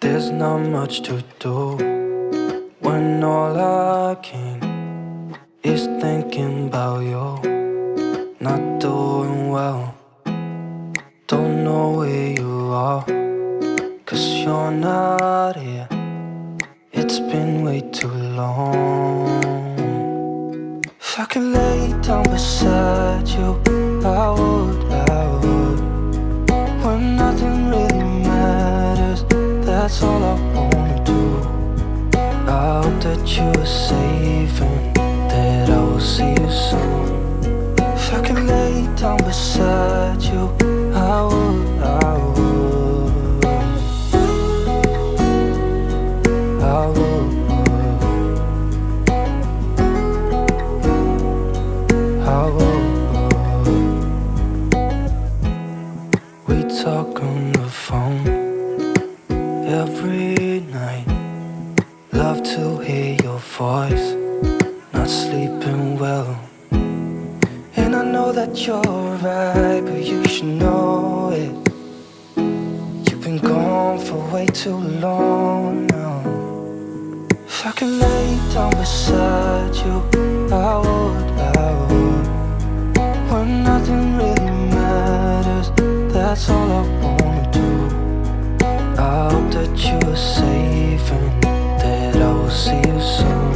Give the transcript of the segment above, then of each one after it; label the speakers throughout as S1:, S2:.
S1: There's not much to do when all I can is thinking about you. Not doing well, don't know where you are, 'cause you're not here. It's been way too long. If I could lay down beside you, I would, when nothing really matters. That's all I wanna do. I hope that you are safe and that I will see you soon. If I could lay down beside you, I would, I would, I would, I would. We talk on the phone every night. Love to hear your voice, not sleeping well. And I know that you're right, but you should know it. You've been gone for way too long now. If I could lay down beside you, I would, when nothing really matters. That's all I wanna do. I hope that you are safe and that I will see you soon.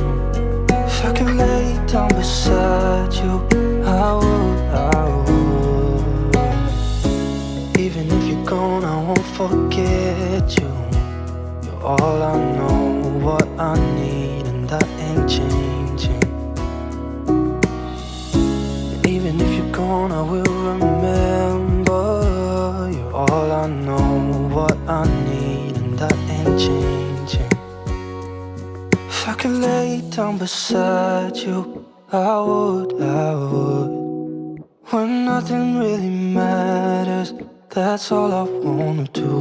S1: If I could lay down beside you, I would, I would. Even if you're gone, I won't forget you. You're all I know, what I need, and that ain't changing. And even if you're gone, I will remember. You're all I know, what I need, and that ain't changing. If I could lay down beside you, I would, when nothing really matters. That's all I wanna do.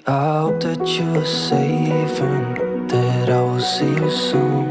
S1: I hope that you are safe and that I will see you soon.